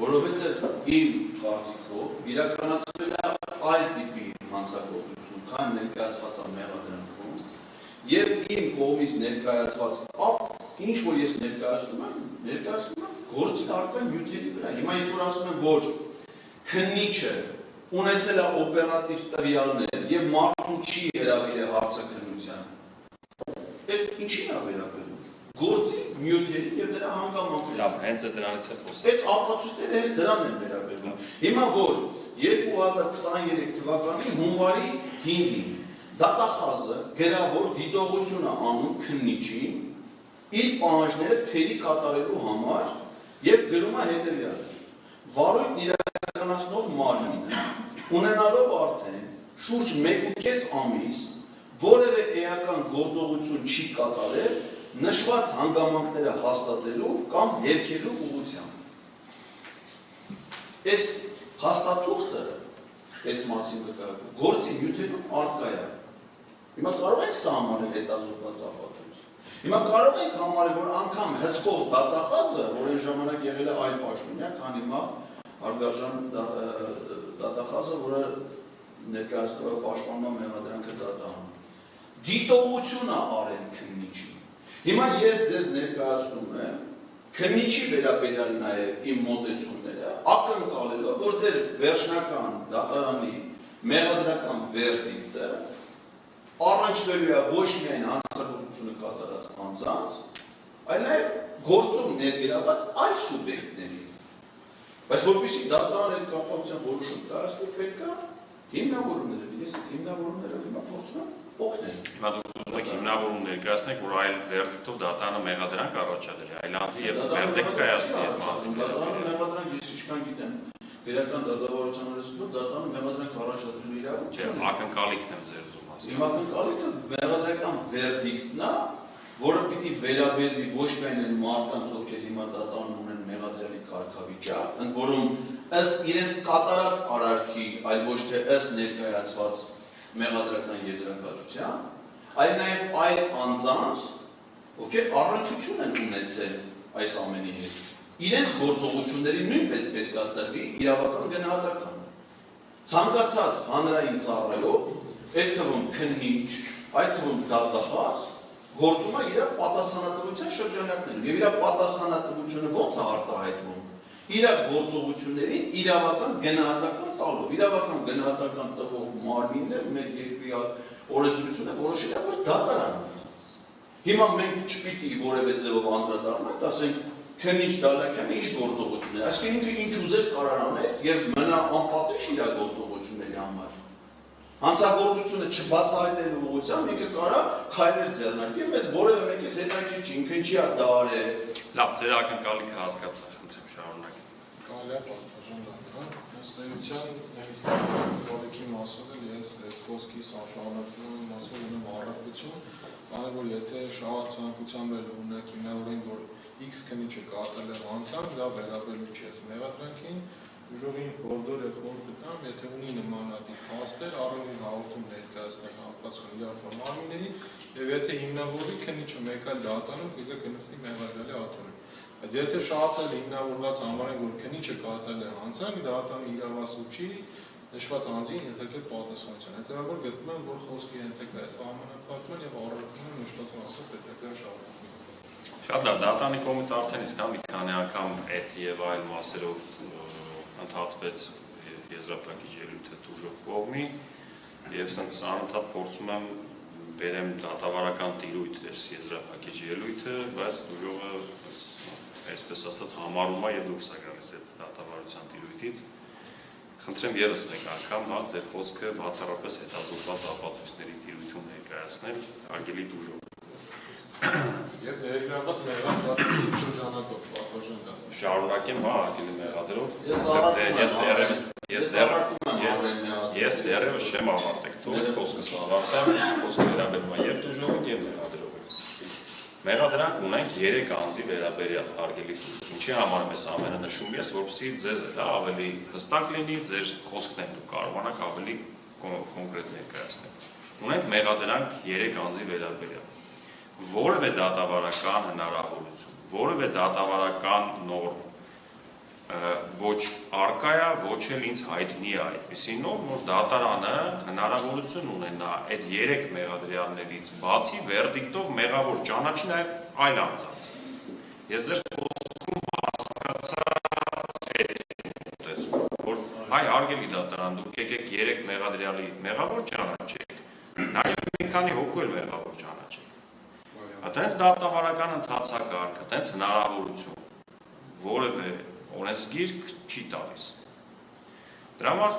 որովհետև իմ կարծիքով իրականացվել է այլ տիպի հանցագործություն, քան ներկայացված է մեղադրանքում, եւ իմ կողմից ներկայացված ինչ որ ես ներկայացնում եմ գործի առկա նյութերի վրա։ Հիմա ես որ ասում եմ ոչ քննիչը ունեցել է օպերատիվ տվյալներ եւ մարդուն չի հրավիրել հարցաքննության, այդ ինչին է վերաբերում գործի նյութերի եւ դրա հանգամանքների։ Լավ, հենց դրանից է խոսքը։ Այս ապացույցները հենց դրան են վերաբերվում։ Հիմա որ 2023 թվականի հունվարի 5-ին դատախազը գրավոր դիտողություն է անում քննիչին իր պահանջները թերի կատարելու համար եւ գրում է հետեւյալը. վարույթ իրականացնող մարմինը ունենալով արդեն շուրջ 1.5 ամիս որևէ էական գործողություն չի կատարել նշված հանգամանքները հաստատելու կամ հերքելու ուղղությամբ։ Այս հաստատուղթը այս մասին վկայակու գործի նյութերում առկա է։ Հիմա կարող ենք սահմանել հետազոտված ապացույց։ Հիմա կարող ենք համարել, որ անգամ հսկող դատախազը, որ այն ժամանակ եղել է այլ պաշտոնյա, քան հիմա հարգարժան դատախազը, որը ներկայացնում է պաշտպանման մեղադրանքը դատահանում, դիտողություն է արել քննիչի։ Հիմա ես ձեզ ներկայացնում եմ քննիչի վերաբերյալ նաև իմ մոտեցումները, ակնկալելով, որ ձեր վերջնական դատարանի մեղադրական վերդիկտը առնչվելու է ոչ միայն հանցագործությունը կատարած անձանց, այլ նաև գործում ներգրավված այլ սուբյեկտների։ Բայց որպեսզի դատարան այդ կապակցությամբ որոշում կայացվի, պետք է հիմնավորումները, ես այդ հիմնավորումներով հիմա փորձում եմ օգնել։ Հիմա դուք ուզում եք հիմնավորում ներկայացնեք, որ այլ վերդիկտով դատարանը մեղադրանք առաջադրի, այլ անձի եւ վերդիկտ կայացնի այդ անձին վերաբերյալ։ Մեղադրանք ես ինչքան գիտեմ, Վերական դատավարության օրենսգիր դատանը մեղադրանք առաջադրելու իրավունք չունի։ Ակնկալիքն եմ ձեր ուզում ասել։ Իմ ակնկալիքը մեղադրական վերդիկտն է, որը պիտի վերաբերվի ոչ միայն այն մարդկանց, ովքեր հիմա դատանում ունեն մեղադրելի կարգավիճակ, ընդ որում ըստ իրենց կատարած արարքի, այլ ոչ թե ըստ ներկայացված մեղադրական եզրակացության, այլ նաև այլ անձանց, ովքեր առնչություն են ունեցել այս ամենի հետ։ Իրենց գործողությունների նույնպես պետք է տրվի իրավական գնահատական։ Ցանկացած հանրային ծառայող, այդ թվում քննիչ, այդ թվում դատախազ, գործում է իր պատասխանատվության շրջանակներում եւ իր պատասխանատվությունը ո՞նց է արտահայտվում։ Իր գործողություններին իրավական գնահատական տալով, իրավական գնահատական տվող մարմիններ մեր երկրի օրենսդրությունը որոշել է, որ դատարան։ Հիմա մենք չպիտի որևէ ձևով անդրադառնանք, ասենք քննիչ Դալակյանը ինչ գործողություն է, այսինքն ինքը ինչ ուզեր կարող անել եւ մնա անպատիժ իր գործողությունների համար։ Հանցագործությունը չբացահայտելու ուղղությամբ ինքը կարող քայլեր ձեռնարկել, մեզ որևէ մեկից հետաքրքիր չի, ինքը չի դա արել։ Լավ, ձեր ակնկալիքը հասկացա, խնդրեմ շարունակեք։ Կարելի է պատասխան դառնալ։ Ըստ էության, հենց կոլեկտիվի մասով էլ ես այս խոսքից շարունակում ասում եմ առարկություն, քանի որ եթե շահացանկությամբ էլ ունեք հիմնավորեն, որ X քննիչը կատարել է հանցանք, դա վերաբերում չի այս մեղադրանքին, ուժովին հորդոր եւ խոր գտամ, եթե ունի նմանատիպ փաստեր, առանց հաղորդում ներկայացնել համապատասխան իրավական մարմիններին, եւ եթե հիմնավորի քննիչը մեկ այլ դատանում կգա կնստի մեղադրելի աթոռին։ Բայց եթե շատ էլ հիմնավորված համարեն, որ քննիչը կատարել է հանցանք, դատանը իրավասու չի նշված անձին ենթարկել պատասխանատվության։ Հետևաբար գտնում եմ, որ խոսքի ենթակա է սահմանափակման եւ առարկում եմ նշված մասով պետական շահարկում։ Շատ լավ, դատանի կողմից արդեն իսկ մի քանի անգամ այդ եւ այլ մասերով ընդհատվեց եզրափակիչ ելույթը դժոխ կողմի եւ ասենց անընդհատ փորձում եմ բերեմ դատավարական տիրույթ այս եզրափակիչ ելույթը, բայց դժողը այսպես ասած համարում է եւ դուրս է գալիս այդ դատավարության տիրույթից։ Խնդրեմ եւս մեկ անգամ հա ձեր խոսքը բացառապես հետազոտված ապացույցների տիրույթում ներկայացնել, արգելի դժոխ։ Եվ ներգրավված մեղադրական շրջանակով պատվաժան դա։ Շարունակեմ, հա, արգելի մեղադրով։ Ես դեռևս չեմ ավարտել, թող խոսքս ավարտեմ, խոսքը վերաբերում է եւ դժողին եւ մեղադրողին։ Մեղադրանք ունենք 3 անձի վերաբերյալ արգելի դժոխ։ Ինչի համար եմ այս ամենը նշում ես, որպեսզի ձեզ դա ավելի հստակ լինի, ձեր խոսքն են դուք կարողանաք ավելի կոնկրետ ներկայացնել։ Ունենք մեղադրանք 3 անձի վերաբերյալ։ Որևէ դատավարական հնարավորություն, որևէ դատավարական նորմ ոչ արկա է, ոչ էլ ինձ հայտնի է այդպիսի նոր, որ դատարանը հնարավորություն ունենա այդ 3 մեղադրյալներից բացի վերդիկտով մեղավոր ճանաչի նաև այլ անձանց։ Ես ձեր խոսքում հասկացա որ հայ հարգելի դատարան, դուք եկեք 3 մեղադրյալի մեղավոր ճանաչեք, նաև մի քանի հոգու էլ մեղավոր ճանաչեք։ Այդտենց դատավարական ընթացակարգ, այդտենց հնարավորություն որևէ օրենսգիրք չի տալիս։ Դրա համար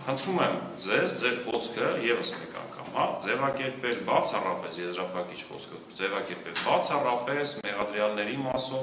խնդրում եմ ձեզ, ձեր խոսքը եւս մեկ անգամ, ձևակերպել բացառապես եզրափակիչ խոսքը, ձևակերպել բացառապես մեղադրյալների մասով